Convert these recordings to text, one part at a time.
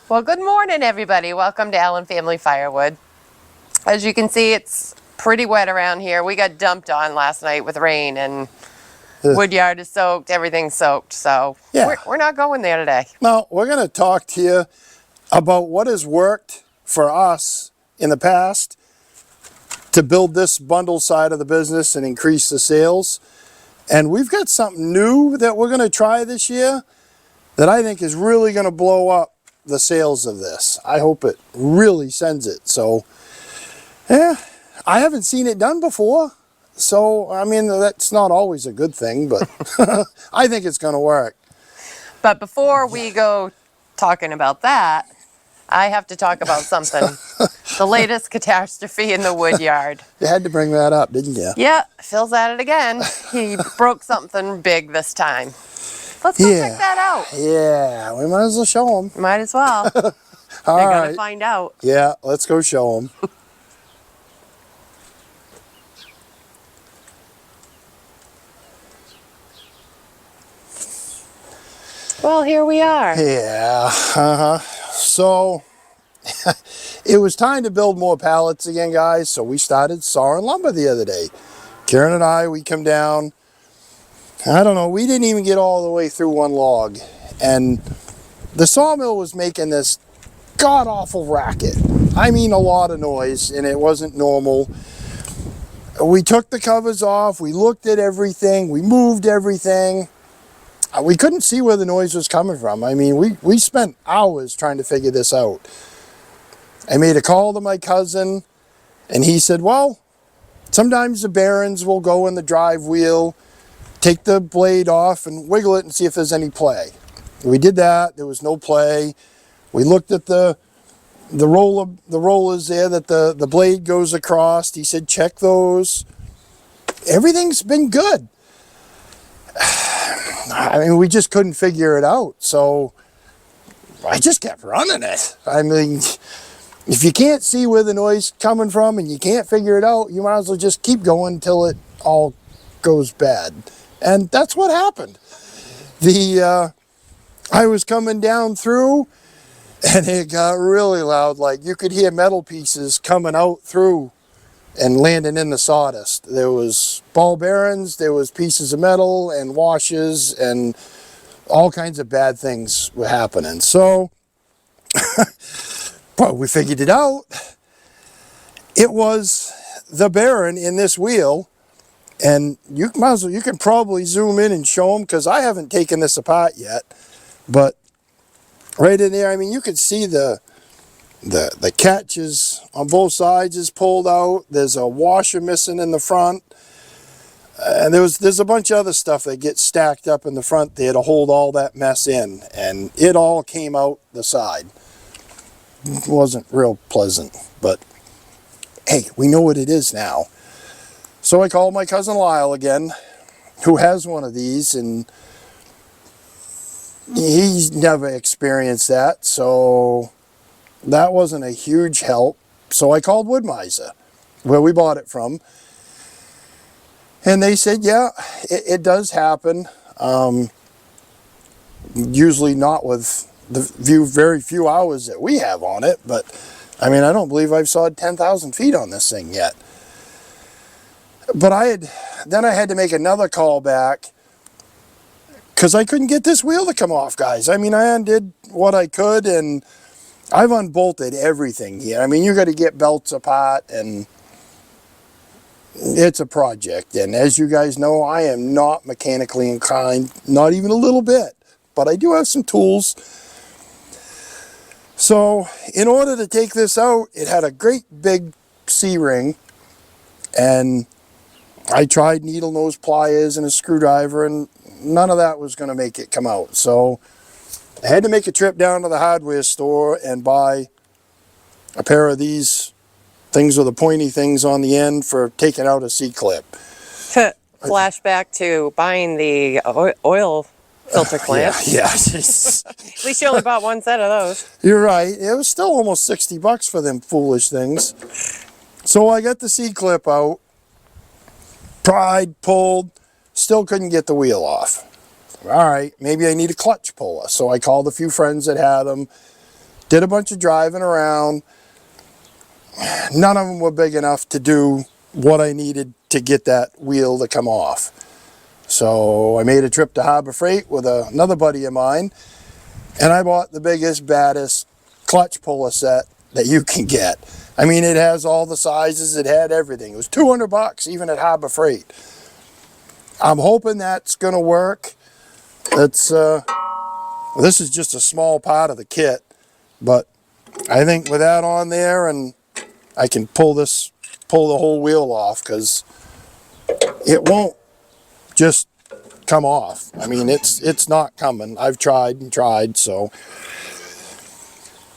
Well, good morning, everybody. Welcome to Allen Family Firewood. As you can see, it's pretty wet around here. We got dumped on last night with rain, and wood yard is soaked, everything's soaked, so Yeah. we're not going there today. Now, we're going to talk to you about what has worked for us in the past to build this bundle side of the business and increase the sales. And we've got something new that we're going to try this year that I think is really going to blow up the sales of this. I hope it really sends it. So, yeah, I haven't seen it done before. So, I mean, that's not always a good thing, but I think it's going to work. But before we go talking about that, I have to talk about something. The latest catastrophe in the wood yard. You had to bring that up, didn't you? Yeah, Phil's at it again. He broke something big this time. Let's go check that out. Yeah, we might as well show them. Might as well. All They're right. gonna find out. Yeah, let's go show them. Well, here we are. Yeah, So, it was time to build more pallets again, guys, so we started sawing lumber the other day. Karen and I, we come down, I don't know, we didn't even get all the way through one log, and the sawmill was making this god-awful racket. I mean, a lot of noise, and it wasn't normal. We took the covers off, we looked at everything, we moved everything. We couldn't see where the noise was coming from. I mean, we spent hours trying to figure this out. I made a call to my cousin, and he said, well, sometimes the bearings will go in the drive wheel, take the blade off and wiggle it and see if there's any play. We did that. There was no play. We looked at the rollers there that the blade goes across. He said, check those. Everything's been good. I mean, we just couldn't figure it out. So I just kept running it. I mean, if you can't see where the noise coming from and you can't figure it out, you might as well just keep going until it all goes bad. And that's what happened. I was coming down through and it got really loud. Like you could hear metal pieces coming out through and landing in the sawdust. There was ball bearings, there was pieces of metal and washes, and all kinds of bad things were happening. So, well, we figured it out. It was the bearing in this wheel, and you can probably zoom in and show them because I haven't taken this apart yet. But right in there, I mean, you could see the catches on both sides is pulled out. There's a washer missing in the front. And there's a bunch of other stuff that gets stacked up in the front there to hold all that mess in. And it all came out the side. It wasn't real pleasant, but hey, we know what it is now. So I called my cousin Lyle again, who has one of these, and he's never experienced that, so that wasn't a huge help. So I called Wood-Mizer, where we bought it from. And they said, yeah, it does happen. Usually not with the very few hours that we have on it. But, I mean, I don't believe I've sawed 10,000 feet on this thing yet. But then I had to make another call back because I couldn't get this wheel to come off, guys. I mean, I undid what I could, and I've unbolted everything here. I mean, you got to get belts apart, and it's a project. And as you guys know, I am not mechanically inclined, not even a little bit, but I do have some tools. So in order to take this out, it had a great big C-ring, and I tried needle nose pliers and a screwdriver, and none of that was going to make it come out. So I had to make a trip down to the hardware store and buy a pair of these things with the pointy things on the end for taking out a C-clip. Flashback to buying the oil filter clamp. Yeah. At least you only bought one set of those. You're right. It was still almost 60 bucks for them foolish things. So I got the C-clip out, pried, pulled, still couldn't get the wheel off. All right, maybe I need a clutch puller. So I called a few friends that had them. Did a bunch of driving around. None of them were big enough to do what I needed to get that wheel to come off. So I made a trip to Harbor Freight with another buddy of mine, and I bought the biggest, baddest clutch puller set that you can get. I mean, it has all the sizes, it had everything. It was $200 even at Harbor Freight. I'm hoping that's gonna work. It's this is just a small part of the kit, but I think with that on there, and I can pull the whole wheel off, because it won't just come off. I mean, it's not coming. I've tried and tried, so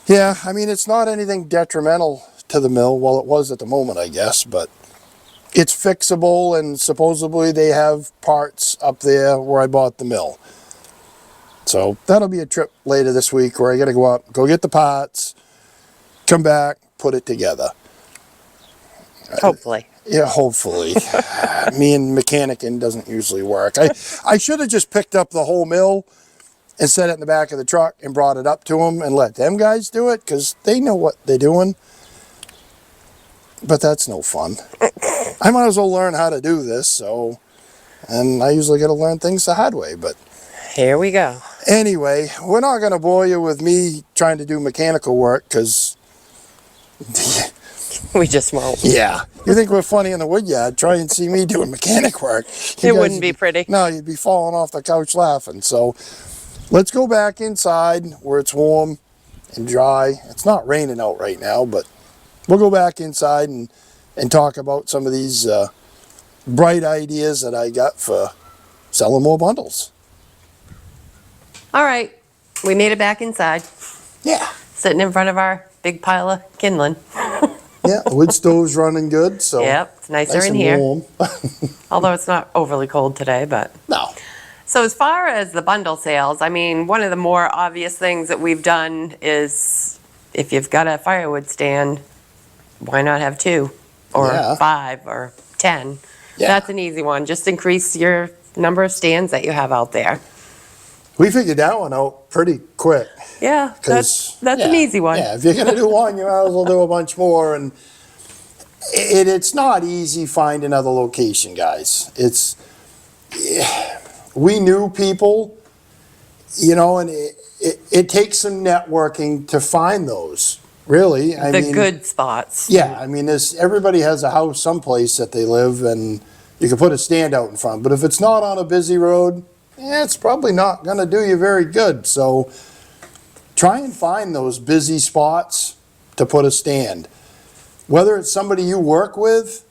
yeah, I mean, it's not anything detrimental to the mill. Well, it was at the moment, I guess, but it's fixable, and supposedly they have parts up there where I bought the mill. So that'll be a trip later this week where I gotta go up, go get the parts, come back, put it together. Hopefully. Yeah, hopefully. Me and mechanicing doesn't usually work. I should have just picked up the whole mill and set it in the back of the truck and brought it up to them and let them guys do it, because they know what they're doing. But that's no fun. I might as well learn how to do this, so, and I usually got to learn things the hard way, but Here we go. anyway, we're not going to bore you with me trying to do mechanical work, because We just won't. yeah, you think we're funny in the wood yard, try and see me doing mechanic work. You It guys wouldn't would be pretty. No, you'd be falling off the couch laughing. So let's go back inside where it's warm and dry. It's not raining out right now, but we'll go back inside and talk about some of these bright ideas that I got for selling more bundles. All right. We made it back inside, Yeah. sitting in front of our big pile of kindling. Yeah, the wood stove's running good, so Yep, it's nicer nice in and here. warm. Although it's not overly cold today, but. No. So as far as the bundle sales, I mean, one of the more obvious things that we've done is if you've got a firewood stand, why not have 2 or Yeah. 5 or 10? Yeah. That's an easy one. Just increase your number of stands that you have out there. We figured that one out pretty quick. Yeah, 'Cause, that's an yeah, easy one. Yeah, if you're gonna do one, you might as well do a bunch more. And it's not easy finding other location, guys. We knew people, you know, and it takes some networking to find those. Really, I The mean, good spots. yeah, I mean, everybody has a house someplace that they live, and you can put a stand out in front. But if it's not on a busy road, it's probably not going to do you very good. So try and find those busy spots to put a stand. Whether it's somebody you work with,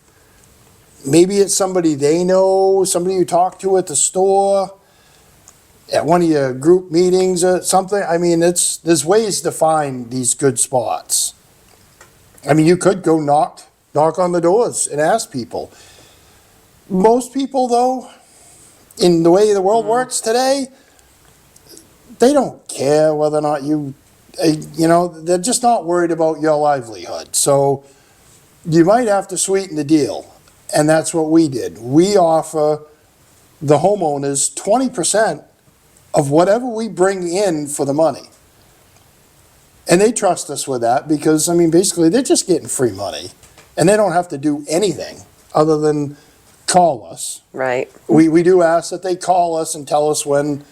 maybe it's somebody they know, somebody you talk to at the store, at one of your group meetings or something. I mean, there's ways to find these good spots. I mean, you could go knock on the doors and ask people. Most people, though, in the way the world works today, they don't care whether or not you know, they're just not worried about your livelihood. So you might have to sweeten the deal. And that's what we did. We offer the homeowners 20% of whatever we bring in for the money. And they trust us with that because, I mean, basically they're just getting free money. And they don't have to do anything other than call us. Right. We do ask that they call us and tell us when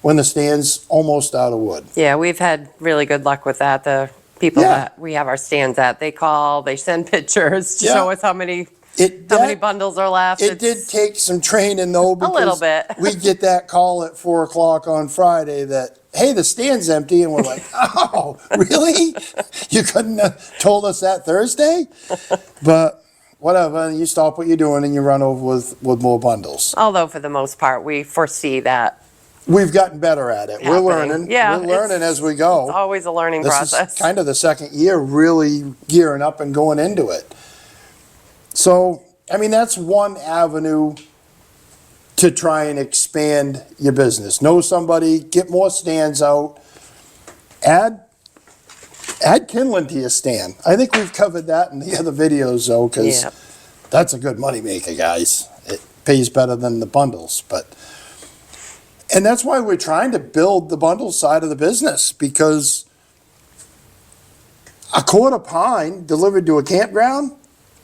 the stand's almost out of wood. Yeah, we've had really good luck with that. The people Yeah. that we have our stands at, they call, they send pictures to Yeah. show us how many That- bundles are left. It did take some training though, because little bit. we get that call at 4:00 on Friday that, hey, the stand's empty, and we're like, oh, really? You couldn't have told us that Thursday? But whatever, you stop what you're doing and you run over with more bundles. Although for the most part, we foresee that. We've gotten better at it. We're happening. learning. Yeah, We're learning it's- as we go. It's always a learning This process. is kind of the second year really gearing up and going into it. So, I mean, that's one avenue to try and expand your business. Know somebody, get more stands out, add kindling to your stand. I think we've covered that in the other videos though, because Yep. that's a good moneymaker, guys. It pays better than the bundles, and that's why we're trying to build the bundle side of the business, because cord of pine delivered to a campground,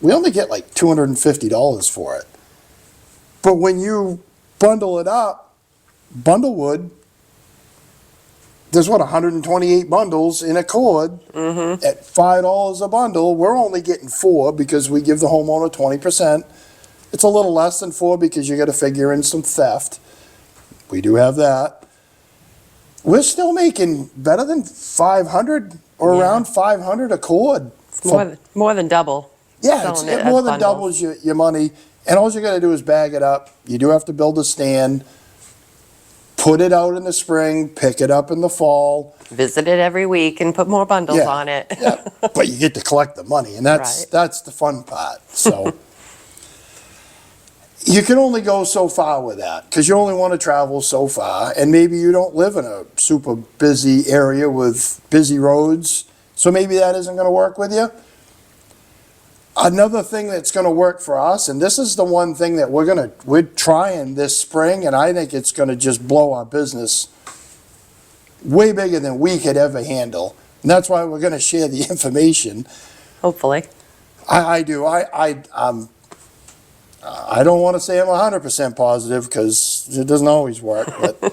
we only get like $250 for it. But when you bundle it up, bundle wood, there's 128 bundles in a cord at $5 a bundle. We're only getting 4 because we give the homeowner 20%. It's a little less than 4 because you got to figure in some theft. We do have that. We're still making better than 500 or around 500 a cord. More than double. Yeah, it selling more as than bundles. doubles your money. And all you got to do is bag it up. You do have to build a stand, put it out in the spring, pick it up in the fall. Visit it every week and put more bundles Yeah, on it. yeah. But you get to collect the money, and Right. that's the fun part. So you can only go so far with that because you only want to travel so far, and maybe you don't live in a super busy area with busy roads, so maybe that isn't going to work with you. Another thing that's going to work for us, and this is the one thing that we're trying this spring, and I think it's going to just blow our business way bigger than we could ever handle. And that's why we're going to share the information. Hopefully. I do. I don't want to say I'm 100% positive because it doesn't always work. But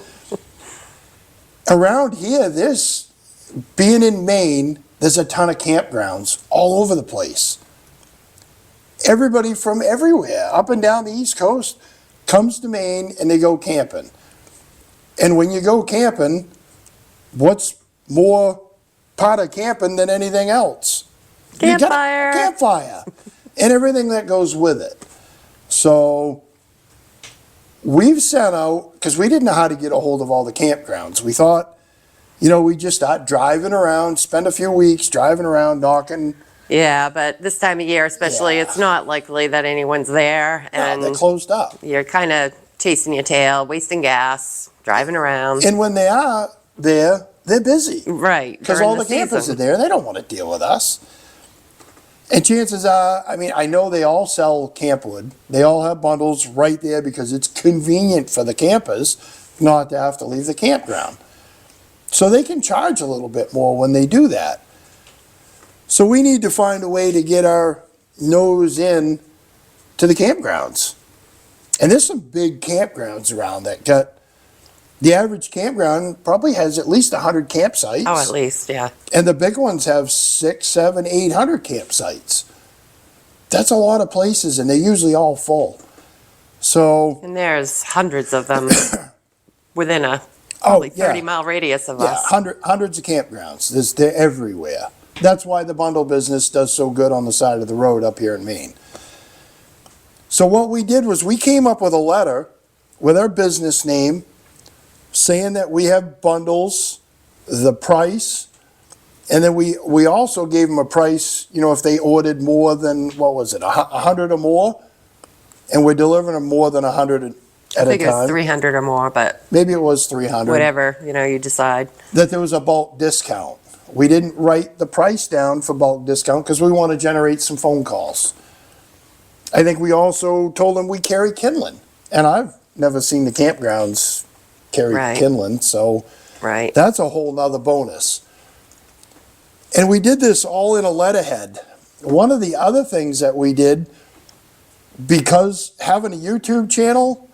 around here, being in Maine, there's a ton of campgrounds all over the place. Everybody from everywhere, up and down the East Coast, comes to Maine and they go camping. And when you go camping, what's more part of camping than anything else? You got a Campfire. campfire. And everything that goes with it. So we've sent out, because we didn't know how to get a hold of all the campgrounds. We thought, we'd just start driving around, spend a few weeks driving around, knocking. Yeah, but this time of year especially, Yeah. it's not likely that anyone's there. They're And closed up. you're kind of chasing your tail, wasting gas, driving around. And when they are there, they're busy. Right. Because during all the campers season. are there, they don't want to deal with us. And chances are, I know they all sell campwood. They all have bundles right there because it's convenient for the campers not to have to leave the campground. So they can charge a little bit more when they do that. So we need to find a way to get our nose in to the campgrounds. And there's some big campgrounds around that got, the average campground probably has at least 100 campsites. Oh, at least, yeah. And the big ones have 600, 700, 800 campsites. That's a lot of places, and they're usually all full. So, And there's hundreds of them within a oh, probably yeah, 30-mile radius of yeah, us. hundreds of campgrounds. They're everywhere. That's why the bundle business does so good on the side of the road up here in Maine. So what we did was we came up with a letter with our business name saying that we have bundles, the price, and then we also gave them a price, if they ordered more than, what was it, 100 or more, and we're delivering them more than 100 at I a think it's time. 300 or more, but Maybe it was 300. whatever, you decide. That there was a bulk discount. We didn't write the price down for bulk discount because we want to generate some phone calls. I think we also told them we carry kindling, and I've never seen the campgrounds carry Right. kindling, so Right. that's a whole nother bonus. And we did this all in a letterhead. One of the other things that we did, because having a YouTube channel,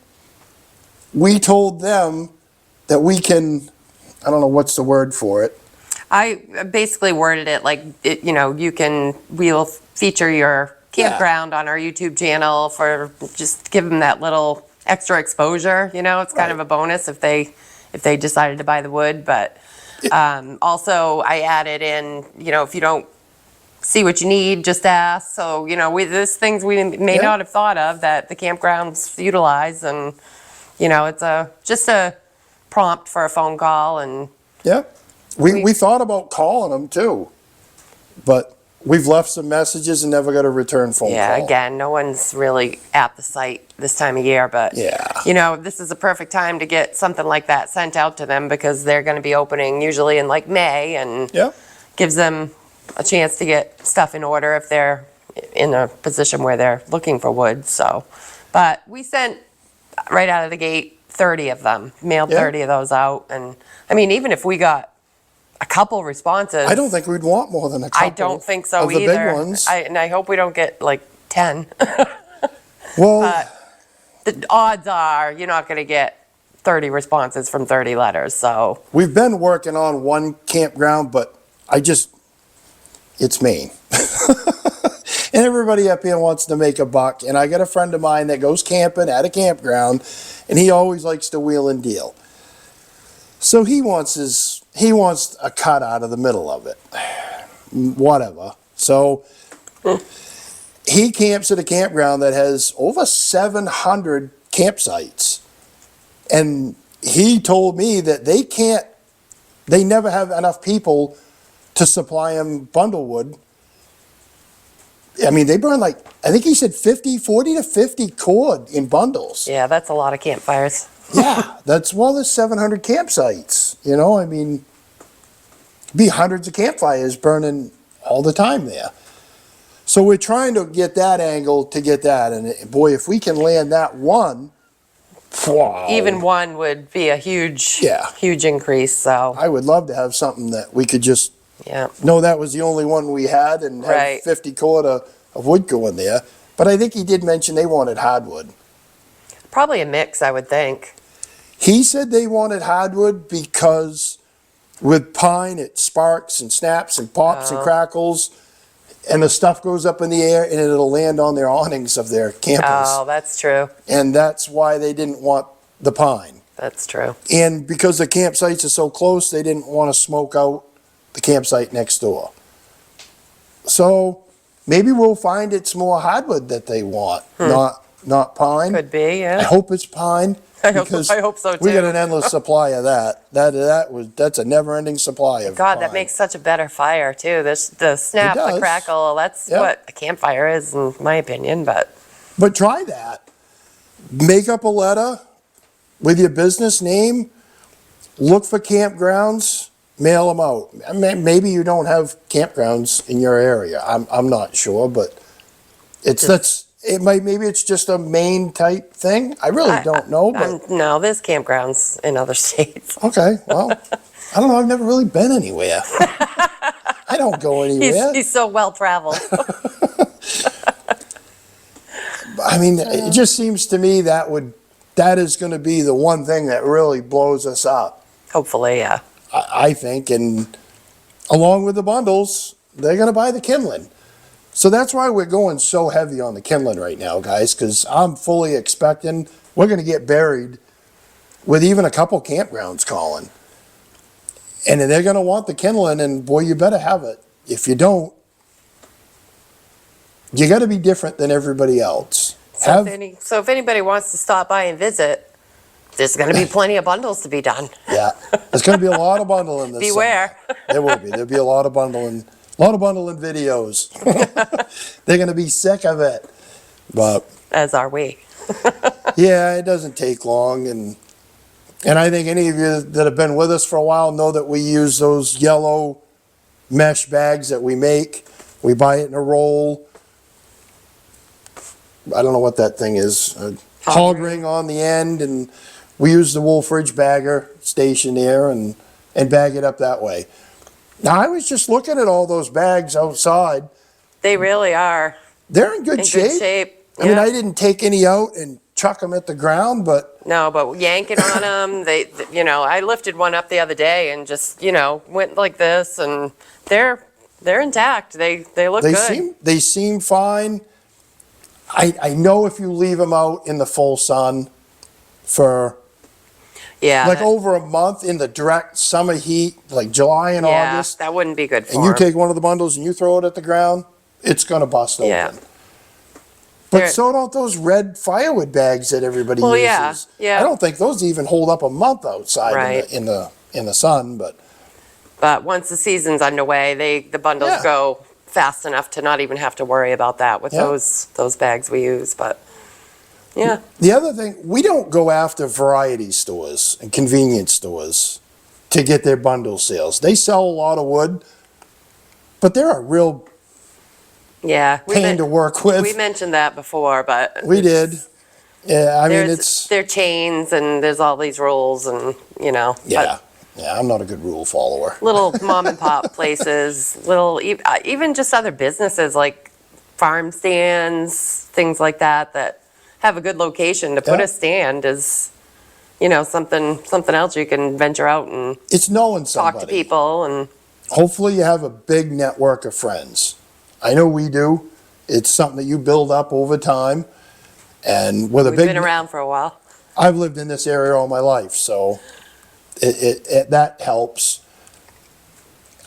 we told them that we can, I don't know what's the word for it. I basically worded it like, we'll feature your Yeah. campground on our YouTube channel for just give them that little extra exposure. It's kind of Right. a bonus if they decided to buy the wood. But also I added in, if you don't see what you need, just ask. So, there's things we may Yeah. not have thought of that the campgrounds utilize, and it's just a prompt for a phone call. And Yeah. We thought about calling them too, but we've left some messages and never got a return phone yeah, call. again, no one's really at the site this time of year, but Yeah. this is a perfect time to get something like that sent out to them because they're going to be opening usually in like May, and Yeah. gives them a chance to get stuff in order if they're in a position where they're looking for wood. So, but we sent right out of the gate 30 of them, mailed Yeah. 30 of those out, and I mean, even if we got a couple responses. I don't think we'd want more than a couple. I don't think so of the either. big ones. And I hope we don't get like 10. Well, The odds are you're not going to get 30 responses from 30 letters. So we've been working on one campground, but it's Maine. And everybody up here wants to make a buck. And I got a friend of mine that goes camping at a campground, and he always likes to wheel and deal. So he wants a cut out of the middle of it. Whatever. So he camps at a campground that has over 700 campsites. And he told me that they never have enough people to supply him bundlewood. I mean, they burn I think he said 40 to 50 cord in bundles. yeah, that's a lot of campfires. Yeah, there's 700 campsites. I mean, be hundreds of campfires burning all the time there. So we're trying to get that angle to get that. And boy, if we can land that one, wow. Even one would be a huge, Yeah. huge increase. So I would love to have something that we could just yeah, know that was the only one we had and have Right. 50 cord of wood going there. But I think he did mention they wanted hardwood. probably a mix, I would think. He said they wanted hardwood because with pine, it sparks and snaps and pops and crackles, and the stuff goes up in the air and it'll land on their awnings of their campers. Oh, that's true. And that's why they didn't want the pine. That's true. And because the campsites are so close, they didn't want to smoke out the campsite next door. So maybe we'll find it's more hardwood that they want, not pine. Could be, I yeah. hope it's pine. I hope because so We got too. an endless supply of that. That's a never-ending supply of God, pine. that makes such a better fire too. The snap, the does. crackle, that's Yep. what a campfire is in my opinion, but But try that. Make up a letter with your business name. Look for campgrounds. Mail them out. I mean, maybe you don't have campgrounds in your area. I'm not sure, but maybe it's just a Maine type thing. I really don't know, but no, there's campgrounds in other states. okay. Well, I don't know. I've never really been anywhere. I don't go anywhere. He's so well traveled. I mean, it just seems to me that is going to be the one thing that really blows us up. Hopefully, yeah. I think, and along with the bundles, they're going to buy the kindling. So that's why we're going so heavy on the kindling right now, guys, because I'm fully expecting we're going to get buried with even a couple campgrounds calling. And they're going to want the kindling, and boy, you better have it. If you don't, you got to be different than everybody else. So if anybody wants to stop by and visit, there's going to be plenty of bundles to be done. Yeah, there's going to be a lot of bundling this Beware. summer. There will be. There'll be a lot of bundling videos. They're going to be sick of it. But As are we. yeah, it doesn't take long, and I think any of you that have been with us for a while know that we use those yellow mesh bags that we make. We buy it in a roll. I don't know what that thing is. A hog ring on the end, and we use the Wolfridge bagger station there and bag it up that way. Now, I was just looking at all those bags outside. They really are They're in good in shape. good shape. I mean, Yeah. I didn't take any out and chuck them at the ground, but No, but yanking on them, I lifted one up the other day and just, went like this, and they're intact. They look good. they seem fine. I know if you leave them out in the full sun for Yeah. like over a month in the direct summer heat, like July and yeah, August, that wouldn't be good for and you 'em. take one of the bundles and you throw it at the ground, it's gonna bust open. Yeah. But They're- so don't those red firewood bags that everybody Well, uses. yeah. I don't think those even hold up a month outside Right. in the sun, but But once the season's underway, the bundles Yeah. go fast enough to not even have to worry about that with Yeah. those bags we use. But yeah, the other thing, we don't go after variety stores and convenience stores to get their bundle sales. They sell a lot of wood, but they're a real yeah. pain to work with. We mentioned that before, but We did. Yeah, I mean, there are chains and there's all these rules and yeah. Yeah, I'm not a good rule follower. Little mom and pop places, even just other businesses like farm stands, things like that, that have a good location to put Yeah. a stand is, you know, something else you can venture out and It's knowing talk to somebody. people and, Hopefully you have a big network of friends. I know we do. It's something that you build up over time. And with a we've big, been around for a while. I've lived in this area all my life, so that helps.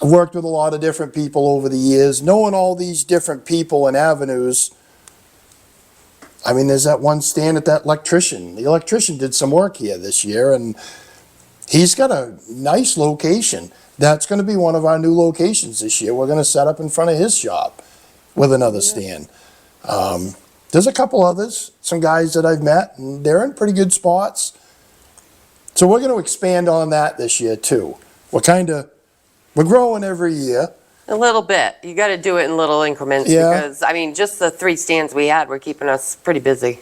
I've worked with a lot of different people over the years. Knowing all these different people and avenues, I mean, there's that one stand at that electrician. The electrician did some work here this year, and he's got a nice location. That's going to be one of our new locations this year. We're going to set up in front of his shop with another stand. There's a couple others, some guys that I've met, and they're in pretty good spots. So we're going to expand on that this year too. We're growing every year. A little bit. You got to do it in little increments Yeah. because, I mean, just the 3 stands we had were keeping us pretty busy.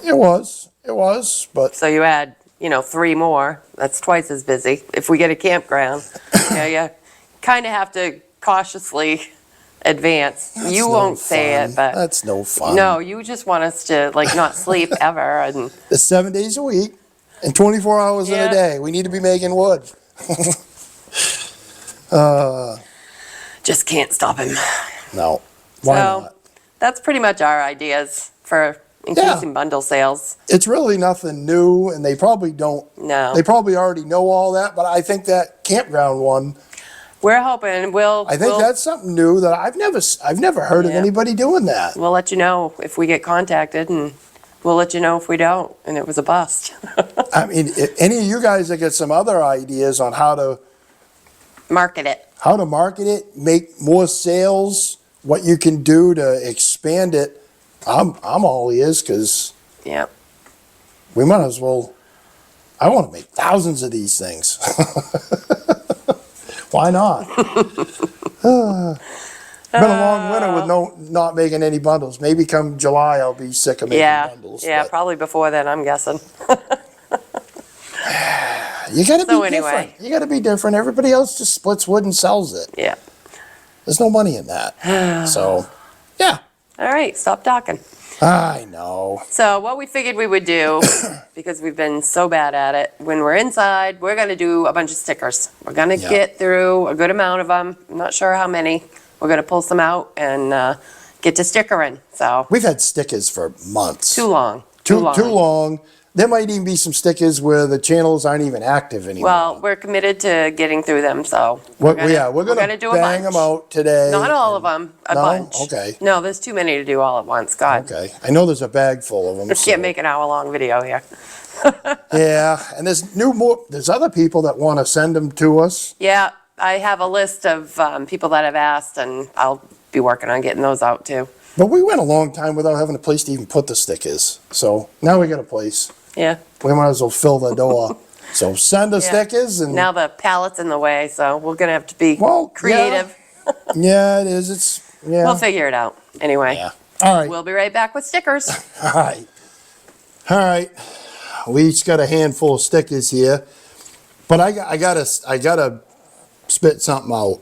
It was, but So you add, you know, 3 more, that's twice as busy. If we get a campground, you kind of have to cautiously advance. that's You no won't say fun. it, but That's no fun. no, you just want us to like not sleep ever and It's 7 days a week and 24 hours in Yeah. a day. We need to be making wood. just can't stop him. No, why So- not? That's pretty much our ideas for increasing bundle sales. It's really nothing new, and they probably don't. No, They probably already know all that, but I think that campground one, we're hoping I think that's something new that I've never heard of Yeah. anybody doing that. we'll let you know if we get contacted and we'll let you know if we don't and it was a bust. I mean, if any of you guys that get some other ideas on how to Market it. market it, make more sales, what you can do to expand it, I'm all ears, because Yeah. we might as well. I want to make thousands of these things. Why not? Been a long winter with not making any bundles. Maybe come July I'll be sick of making bundles. Yeah, but probably before then, I'm guessing. you gotta So be anyway. different. You gotta be different. Everybody else just splits wood and sells it. Yeah. There's no money in that. So, yeah, All right, stop talking. I know. So what we figured we would do, because we've been so bad at it, when we're inside, we're gonna do a bunch of stickers. We're gonna Yeah. get through a good amount of them. I'm not sure how many. We're gonna pull some out and get to stickering. So We've had stickers for months. too long. Too long. There might even be some stickers where the channels aren't even active anymore. Well, we're committed to getting through them. So we're gonna do a bang bunch. them out today. Not all of them. A No? bunch. Okay. No, there's too many to do all at once. God, Okay, I know there's a bag full of them. we can't make an hour-long video here. Yeah, and there's other people that want to send them to us. Yeah, I have a list of people that have asked, and I'll be working on getting those out too. But we went a long time without having a place to even put the stickers. So now we got a place. Yeah. We might as well fill the door. So send us Yeah. stickers and Now the pallet's in the way, so we're gonna have to be Well, creative. yeah, it is. It's yeah. We'll figure it out. Anyway, Yeah. All right. we'll be right back with stickers. All right. All right. We each got a handful of stickers here, but I gotta spit something out.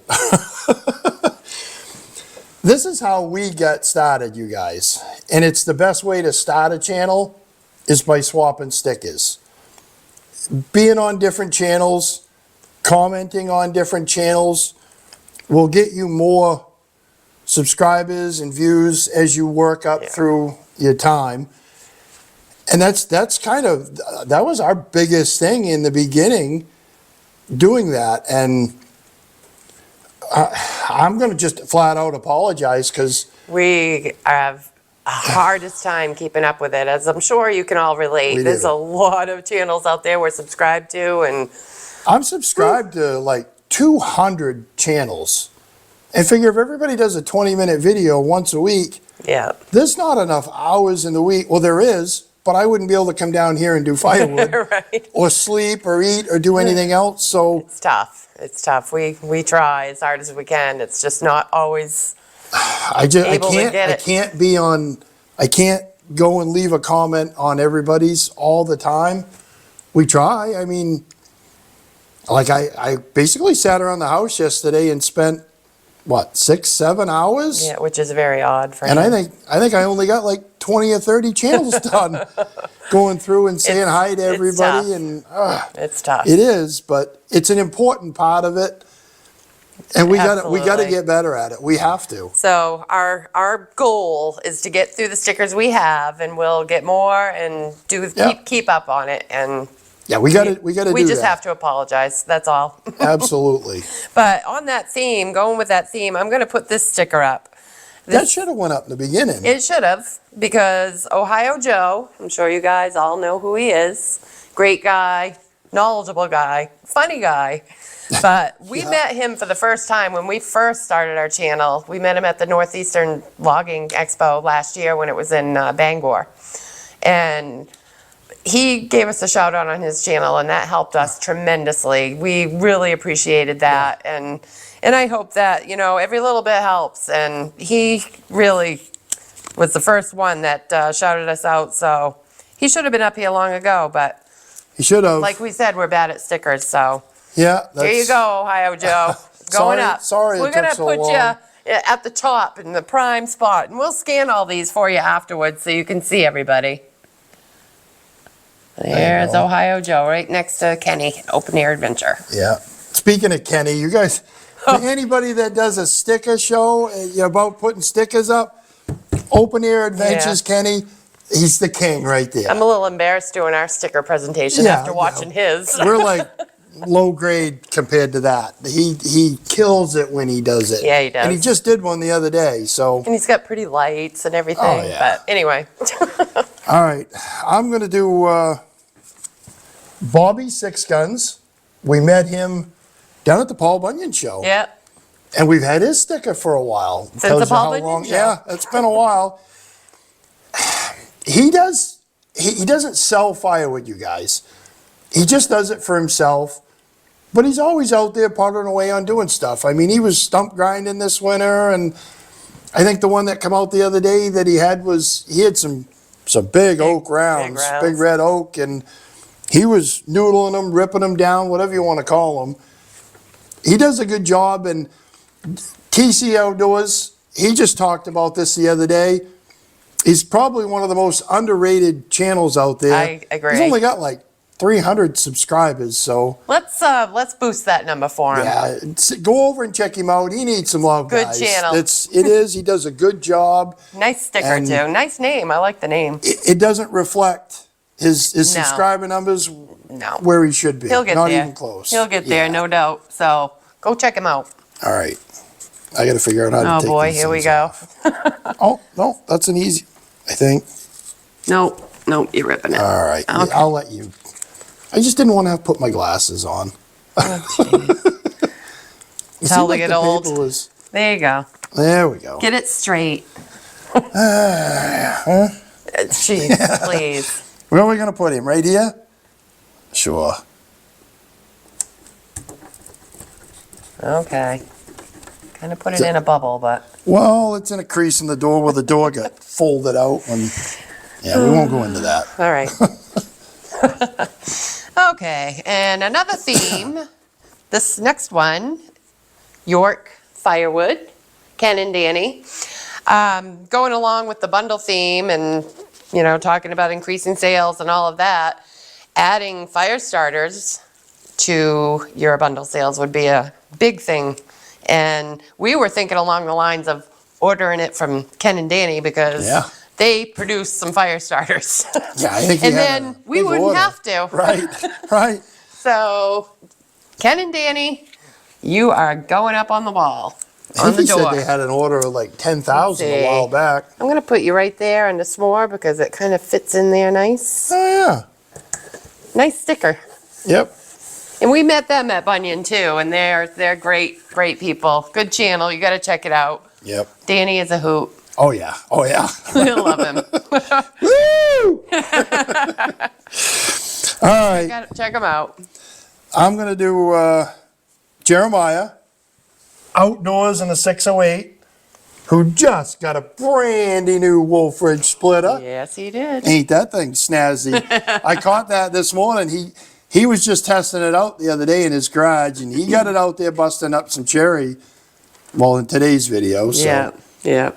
This is how we got started, you guys, and it's the best way to start a channel is by swapping stickers. Being on different channels, commenting on different channels will get you more subscribers and views as you work up through your time. And that's kind of, that was our biggest thing in the beginning, doing that. And I'm going to just flat out apologize because We have a hardest time keeping up with it, as I'm sure you can all relate. We There's do. a lot of channels out there we're subscribed to, and I'm subscribed to like 200 channels. And figure if everybody does a 20-minute video once a week, yeah. there's not enough hours in the week. Well, there is, but I wouldn't be able to come down here and do firewood Right. or sleep or eat or do anything else. So It's tough. It's tough. We try as hard as we can. It's just not always. I able to get it. I can't go and leave a comment on everybody's all the time. We try. I mean, like I basically sat around the house yesterday and spent, what, 6, 7 hours? Yeah, which is very odd for And him. I think I only got like 20 or 30 channels done, going through and saying hi to everybody. tough. And It's tough. it is, but it's an important part of it. And we got to Absolutely. get better at it. We have to. So our goal is to get through the stickers we have, and we'll get more and Yeah. keep up on it. And Yeah, we got to do we just that. have to apologize. That's all. Absolutely. But on that theme, going with that theme, I'm going to put this sticker up. That should have went up in the beginning. It should have, because Ohio Joe, I'm sure you guys all know who he is. Great guy, knowledgeable guy, funny guy. But we Yeah. met him for the first time when we first started our channel. We met him at the Northeastern Logging Expo last year when it was in Bangor. And he gave us a shout out on his channel, and that helped us tremendously. We really appreciated that. And I hope that, every little bit helps. And he really was the first one that shouted us out. So he should have been up here long ago. But You should have. like we said, we're bad at stickers. So Yeah. here you go, Ohio Joe. Going up. Sorry it We're gonna took so put long. you at the top in the prime spot, and we'll scan all these for you afterwards so you can see everybody. There's go. Ohio Joe right next to Kenny, Open Air Adventure. Yeah. Speaking of Kenny, you guys, Oh. anybody that does a sticker show about putting stickers up, Open Air Adventures, Yeah. Kenny, he's the king right there. I'm a little embarrassed doing our sticker presentation Yeah, after I watching his. We're like low grade compared to that. He kills it when he does it. Yeah, he does. And he just did one the other day. So, And he's got pretty lights and everything. Oh, yeah. But anyway, all right, I'm gonna do Bobby Six Guns. We met him down at the Paul Bunyan show. yeah. And we've had his sticker for a while. Since Tells the you Paul how Bunyan long- show. Yeah, it's been a while. He doesn't sell firewood, you guys. He just does it for himself. But he's always out there puttering away on doing stuff. I mean, he was stump grinding this winter, and I think the one that came out the other day that he had some big oak rounds, rounds. big red oak, and he was noodling them, ripping them down, whatever you want to call them. He does a good job, and TC Outdoors, he just talked about this the other day. He's probably one of the most underrated channels out there. I agree. He's only got like 300 subscribers, so Let's boost that number for him. yeah, go over and check him out. He needs some love, Good guys. channel. It is. He does a good job. Nice sticker And- too. Nice name. I like the name. It doesn't reflect his No. subscriber numbers No. where he should be. He'll get Not there. even close. He'll get there, Yeah. no doubt. So go check him out. All right. I got to figure out how to Oh take boy, these here we things go. off. Oh, no, that's an easy, I think. Nope, you're ripping it. All right. Okay. I'll let you. I just didn't want to have to put my glasses on. Oh, jeez. It It's how seemed they get the old. paper was- There you go. There we go. Get it straight. Jeez, please. Where are we going to put him? Right here? Sure. Okay. Kind of put it in a bubble, but Well, it's in a crease in the door where the door got folded out. And yeah, we won't go into that. all right. Okay, and another theme. This next one, York Firewood, Ken and Danny. Going along with the bundle theme and, talking about increasing sales and all of that, adding fire starters to your bundle sales would be a big thing. And we were thinking along the lines of ordering it from Ken and Danny because Yeah. they produce some fire starters. Yeah, I think he And had then a we big wouldn't order. have to. Right. So, Ken and Danny, you are going up on the wall, I on think the he door. said they had an order of like 10,000 a Let's see. while back. I'm going to put you right there on the s'more because it kind of fits in there nice. Oh, yeah. Nice sticker. Yep. And we met them at Bunyan too, and they're great people. Good channel. You got to check it out. Yep. Danny is a hoot. Oh, yeah. Oh, yeah. We'll love him. Woo! All right. Gotta check him out. I'm going to do Jeremiah, outdoors in a 608, who just got a brandy new Wolfridge splitter. Yes, he did. Ain't that thing snazzy? I caught that this morning. he was just testing it out the other day in his garage, and he got it out there busting up some cherry. Well, in today's video, so Yeah, yeah.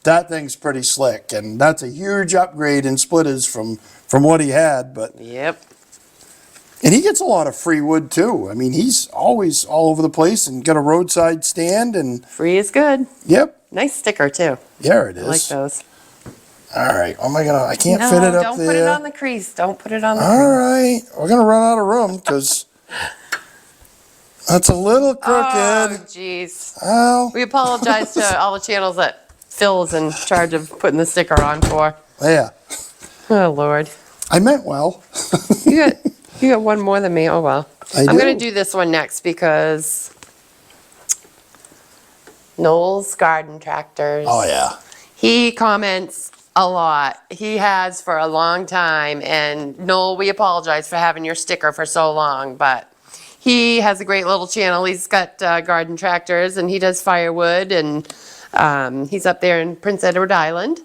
that thing's pretty slick, and that's a huge upgrade in splitters from what he had. But Yep. and he gets a lot of free wood too. I mean, he's always all over the place and got a roadside stand, and Free is good. yep, Nice sticker too. there it is. I like those. All right, what am I gonna? I can't No, fit it up don't there. put it on the crease. Don't put it on the All crease. right, we're gonna run out of room because that's a little Oh, crooked. jeez. Oh, We apologize to all the channels that Phil is in charge of putting the sticker on for. yeah. Oh, Lord. I meant well. You got one more than me. Oh, well. I I'm going do. to do this one next because Noel's Garden Tractors. Oh yeah. He comments a lot. He has for a long time. And Noel, we apologize for having your sticker for so long, but he has a great little channel. He's got garden tractors and he does firewood, and he's up there in Prince Edward Island.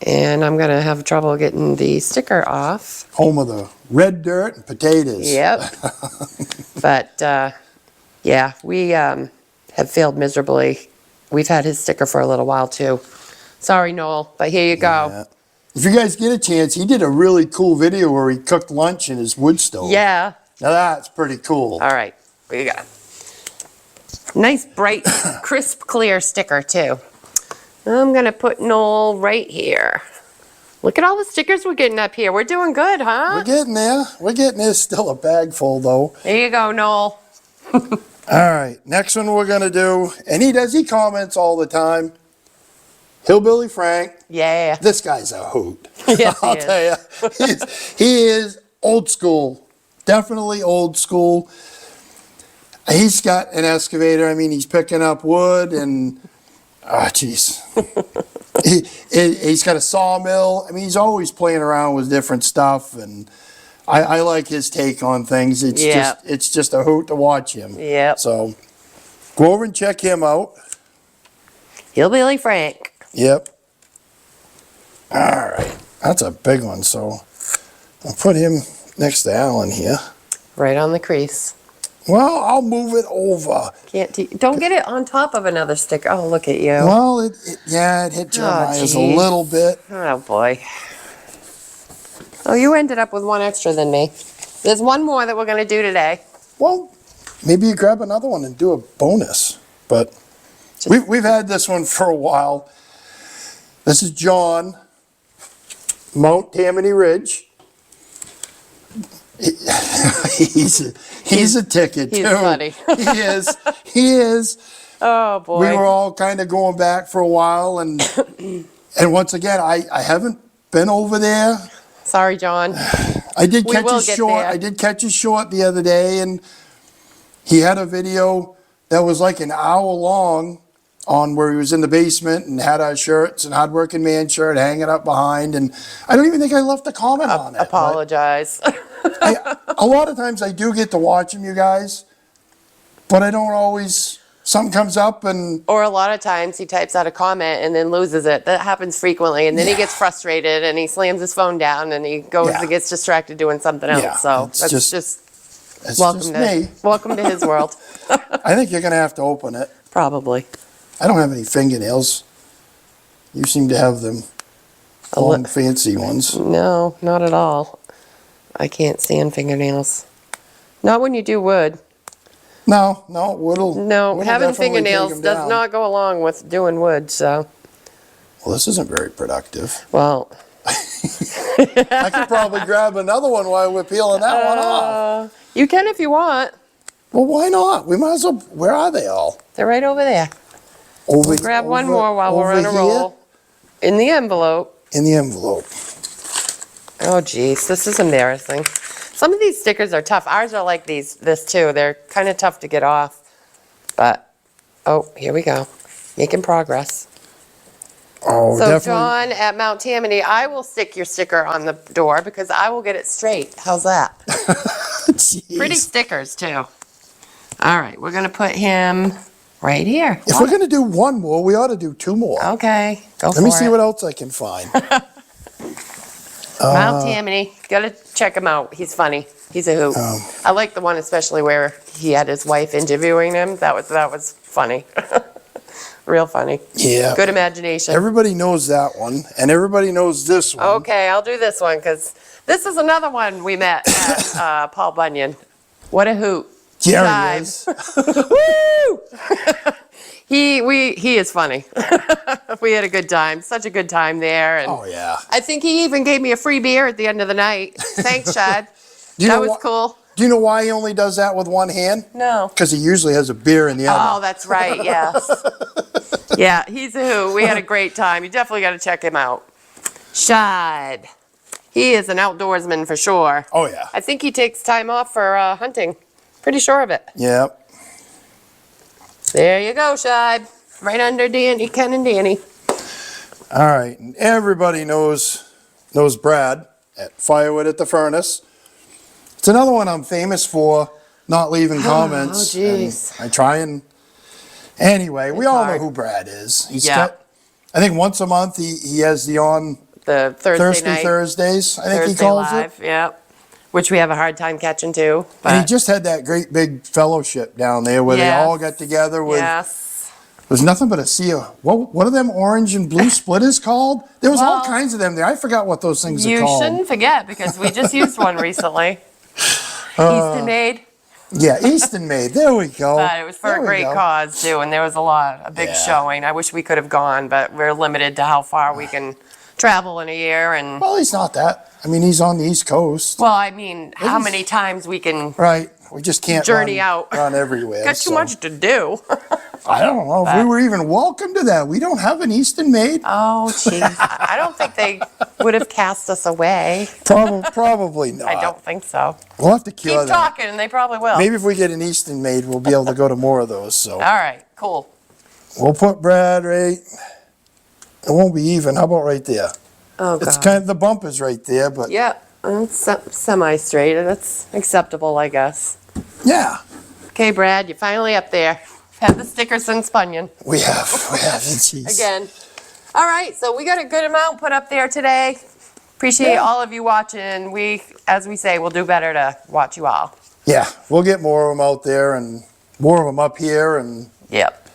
And I'm going to have trouble getting the sticker off. Home of the red dirt and potatoes. Yep. But yeah, we have failed miserably. We've had his sticker for a little while too. Sorry, Noel, but here you go. Yeah. If you guys get a chance, he did a really cool video where he cooked lunch in his wood stove. Yeah. Now that's pretty cool. All right. What you got? Nice, bright, crisp, clear sticker too. I'm going to put Noel right here. Look at all the stickers we're getting up here. We're doing good, huh? We're getting there. We're getting there. Still a bag full though. There you go, Noel. All right, next one we're gonna do, and he comments all the time. Hillbilly Frank. Yeah. This guy's a hoot. Yes, he I'll is. tell you. He is old school. Definitely old school. He's got an excavator. I mean, he's picking up wood and, oh, jeez. He's got a sawmill. I mean, he's always playing around with different stuff, and I like his take on things. It's just a hoot to watch him. Yep. So go over and check him out. Hillbilly Frank. Yep. All right. That's a big one. So I'll put him next to Alan here. Right on the crease. Well, I'll move it over. Don't get it on top of another sticker. Oh, look at you. Well, it hit Jeremiah's a geez. little bit. Oh, boy. Oh, you ended up with one extra than me. There's one more that we're going to do today. Well, maybe you grab another one and do a bonus. But we've had this one for a while. This is John, Mount Tammany Ridge. He's a ticket too. He's funny. He is. Oh, boy. We were all kind of going back for a while, and once again, I haven't been over there. Sorry, John. I did We catch will a get short. there. I did catch a short the other day, and he had a video that was like an hour long on where he was in the basement and had our shirts and Hardworking Man shirt hanging up behind, and I don't even think I left a comment on it. but Apologize. a lot of times I do get to watch him, you guys, but I don't always. Something comes up and Or a lot of times he types out a comment and then loses it. That happens frequently. And then he gets frustrated and he slams his phone down and he goes Yeah. and gets distracted doing something else. Yeah, So it's that's just- just it's welcome just to me. welcome to his world. I think you're gonna have to open it. Probably. I don't have any fingernails. You seem to have them A li- long, fancy ones. No, not at all. I can't stand fingernails. Not when you do wood. No, wood'll. No, wood'll having definitely take fingernails 'em does down. not go along with doing wood. So, Well, this isn't very productive. well, I could probably grab another one while we're peeling that one off. you can if you want. Well, why not? We might as well. Where are they all? They're right over there. Over. Grab one over- more while we're on a over here roll. In the envelope. In the envelope. Oh, geez, this is embarrassing. Some of these stickers are tough. Ours are like this too. They're kind of tough to get off. But, oh, here we go. Making progress. Oh, So, definitely. John at Mount Tammany, I will stick your sticker on the door because I will get it straight. How's that? Jeez. Pretty stickers, too. All right, we're going to put him right here. If we're gonna do one more, we ought to do two more. Okay, go for it. Let me see what else I can find. Mount Tammany. Gotta check him out. He's funny. He's a hoot. I like the one especially where he had his wife interviewing him. That was funny. Real funny. Yeah. Good imagination. Everybody knows that one, and everybody knows this one. Okay, I'll do this one because this is another one we met at Paul Bunyan. What a hoot. There Jive. he is. Woo! He is funny. We had a good time. Such a good time there. And Oh, yeah. I think he even gave me a free beer at the end of the night. Thanks, Shad. Do you That know was wh- cool. Do you know why he only does that with one hand? No. Because he usually has a beer in the Oh, other. that's right. Yes. Yeah, he's a hoot. We had a great time. You definitely got to check him out. Shad. He is an outdoorsman for sure. Oh, yeah. I think he takes time off for hunting. Pretty sure of it. Yeah. There you go, Shad. Right under Danny, Ken and Danny. All right. And everybody knows Brad at Firewood at the Furnace. It's another one I'm famous for not leaving comments. Oh, jeez. And I try and... Anyway, we It's all hard. know who Brad is. He's Yeah. got... I think once a month he has the on The Thursday night. Thursdays, I think he Thursday calls Live, it. yep. Which we have a hard time catching too. And he But just had that great big fellowship down there where Yes. they all got together with... yes. There's nothing but a sea of... What are them orange and blue splitters called? There was all Well, kinds of them there. I forgot what those things are You called. shouldn't forget because we just used one recently. Easton Made. Yeah, Easton Made. There we go. But it was for There a we great go. cause too, and there was a big Yeah. showing. I wish we could have gone, but we're limited to how far we can travel in a year. And Well, he's not that. I mean, he's on the East Coast. well, I mean, how He's- many times we can Right. We just can't Journey run, out. run everywhere. got too so- much to do. I don't know if we were even welcome to that. We don't have an Easton Made. Oh, jeez. I don't think they would have cast us away. Probably not. I don't think so. We'll have to cure Keep that. talking, and they probably will. Maybe if we get an Easton Made, we'll be able to go to more of those. So All right, cool. we'll put Brad right. It won't be even. How about right there? Oh, It's God. kind of the bump is right there, but Yep, it's semi-straight. That's acceptable, I guess. yeah, Okay, Brad, you're finally up there. Had the sticker since Bunyan. we have. Jeez. Again. All right, so we got a good amount put up there today. Appreciate Yeah. all of you watching. We, as we say, we'll do better to watch you all. Yeah, we'll get more of them out there and more of them up here and. Yep.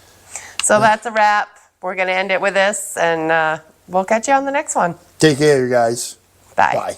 So that's a wrap. We're going to end it with this, and we'll catch you on the next one. Take care, you guys. Bye. Bye.